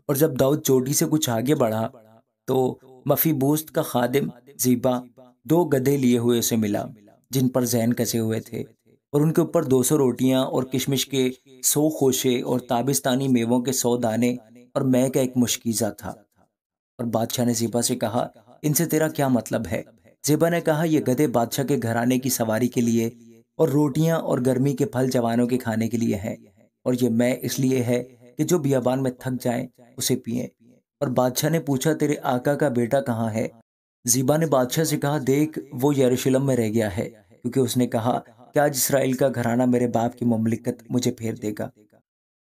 और जब दाऊद चोटी से कुछ आगे बढ़ा तो मफीबोस्त का खादिम जीबा 2 गधे लिए हुए उसे मिला, जिन पर जैन कसे हुए थे, और उनके ऊपर 200 रोटियां और किशमिश के 100 खोशे और ताबिस्तानी मेवों के 100 दाने और मैं का एक मुश्कीज़ा था। और बादशाह ने ज़ेबा से कहा, इनसे तेरा क्या मतलब है? ज़ेबा ने कहा, ये गधे बादशाह के घराने की सवारी के लिए और रोटियां और गर्मी के फल जवानों के खाने के लिए हैं, और ये मैं इसलिए है कि जो बियाबान में थक जाएं उसे पिएं। और बादशाह ने पूछा, तेरे आका का बेटा कहाँ है? ज़ीबा ने बादशाह से कहा, देख वो यरूशलेम में रह गया है, क्योंकि उसने कहा कि आज इसराइल का घराना मेरे बाप की ममलिकत मुझे फेर देगा।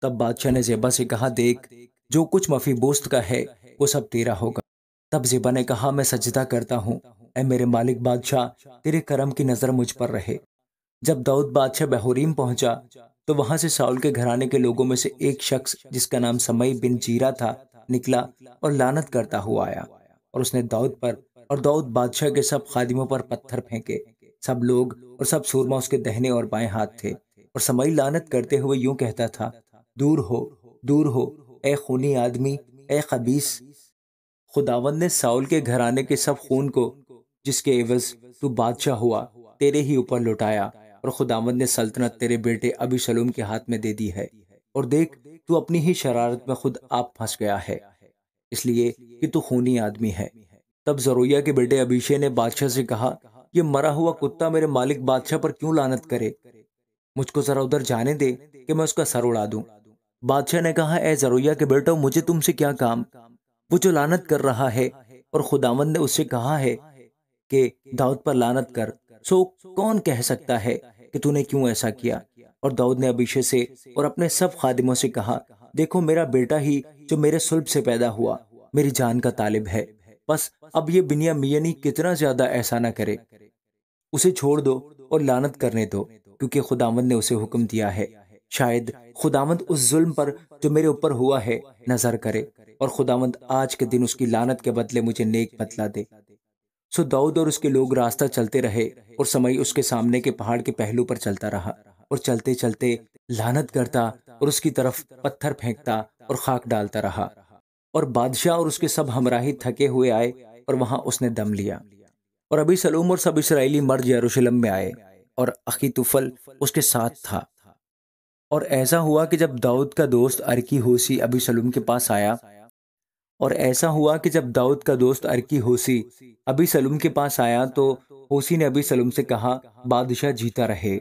तब बादशाह ने ज़ेबा से कहा, देख जो कुछ मफीबोस्त का है वो सब तेरा होगा। तब ज़ेबा ने कहा, मैं सजदा करता हूँ, ऐ मेरे मालिक बादशाह, तेरे करम की नज़र मुझ पर रहे। जब दाऊद बादशाह बहूरीम पहुंचा तो वहां से साउल के घराने के लोगों में से एक शख्स जिसका नाम समई बिन जीरा था निकला और लानत करता हुआ आया, और उसने दाऊद पर और दाऊद बादशाह के सब खादिमों पर पत्थर फेंके। सब लोग और सब सूरमा उसके दाहिने और बाएं हाथ थे, और समई लानत करते हुए यूं कहता था, दूर हो, दूर हो, ए खूनी आदमी, ए खबीस। खुदावंद ने साउल के घराने के सब खून को जिसके एवज तू बादशाह हुआ तेरे ही ऊपर लुटाया, और खुदावंद ने सल्तनत तेरे बेटे अबीशलूम के हाथ में दे दी है। और देख तू अपनी ही शरारत में खुद आप फंस गया है, इसलिए कि तू खूनी आदमी है। तब जरूया के बेटे अबीशे ने बादशाह से कहा, यह मरा हुआ कुत्ता मेरे मालिक बादशाह पर क्यों लानत करे? मुझको जरा उधर जाने दे कि मैं उसका सर उड़ा दूं। बादशाह ने कहा, ए जरूया के बेटो, मुझे तुमसे क्या काम? वो जो लानत कर रहा है और खुदावंद ने उससे कहा है कि दाऊद पर लानत कर, सो कौन कह सकता है कि तूने क्यों ऐसा किया? और दाऊद ने अबीशे से और अपने सब खादिमों से कहा, देखो मेरा बेटा ही जो मेरे सुल्ब से पैदा हुआ मेरी जान का तालिब है। बस अब ये बिन्यामीनी कितना ज्यादा ऐसा ना करे, उसे छोड़ दो और लानत करने दो, क्योंकि खुदावंद ने उसे हुक्म दिया है। शायद खुदावंद उस जुल्म पर जो मेरे ऊपर हुआ है नजर करे, और खुदावंद आज के दिन उसकी लानत के बदले मुझे नेक बदला दे। सो दाऊद और उसके लोग रास्ता चलते रहे, और समय उसके सामने के पहाड़ के पहलू पर चलता रहा, और चलते चलते लानत करता और उसकी तरफ पत्थर फेंकता और खाक डालता रहा। और बादशाह और उसके सब हमराही थके हुए आए, और वहां उसने दम लिया। और अभी सलूम और सब इसराइली मर्द यरूशलेम में आए, और अखीतुफल उसके साथ था। और ऐसा हुआ कि जब दाऊद का दोस्त अर्की होसी अभी सलूम के पास आया, और ऐसा हुआ कि जब दाऊद का दोस्त अर्की होसी अभी सलूम के पास आया तो होसी ने अभी सलूम से कहा, बादशाह जीता रहे,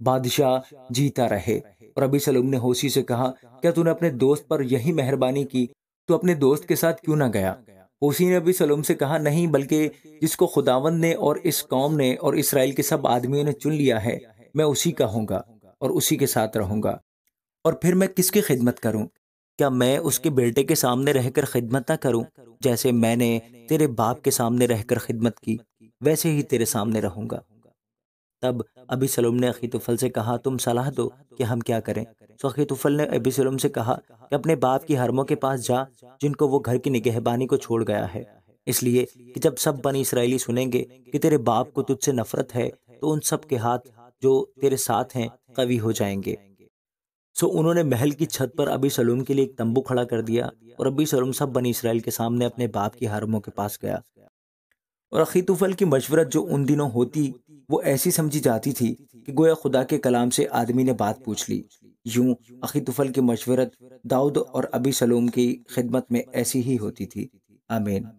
बादशाह जीता रहे। और अभी सलूम ने होसी से कहा, क्या तूने अपने दोस्त पर यही मेहरबानी की? तू अपने दोस्त के साथ क्यों ना गया? होसी ने अभी सलूम से कहा, नहीं, बल्कि जिसको खुदावंद ने और इस कौम ने और इसराइल के सब आदमियों ने चुन लिया है, मैं उसी का हूँगा और उसी के साथ रहूंगा। और फिर मैं किसकी खिदमत करूं? क्या मैं उसके बेटे के सामने रहकर खिदमत ना करूं? जैसे मैंने तेरे बाप के सामने रहकर खिदमत की, वैसे ही तेरे सामने रहूंगा। तब अबी सलूम ने अखीतुफल से कहा, तुम सलाह दो कि हम क्या करें। तो अखीतुफल ने अबी सलूम से कहा कि अपने बाप की हरमों के पास जा, जिनको वो घर की निगहबानी को छोड़ गया है, इसलिए कि जब सब बनी इसराइली सुनेंगे कि तेरे बाप को तुझसे नफरत है, तो उन सब के हाथ जो तेरे साथ हैं कवी हो जाएंगे। सो उन्होंने महल की छत पर अबी सलूम के लिए एक तंबू खड़ा कर दिया, और अबी सलूम सब बनी इसराइल के सामने अपने बाप की हरमों के पास गया। और अखीतुफल की मशवरत जो उन दिनों होती वो ऐसी समझी जाती थी कि गोया खुदा के कलाम से आदमी ने बात पूछ ली। यूं अखीतुफल की मशवरत दाऊद और अबी सलूम की खिदमत में ऐसी ही होती थी। आमीन।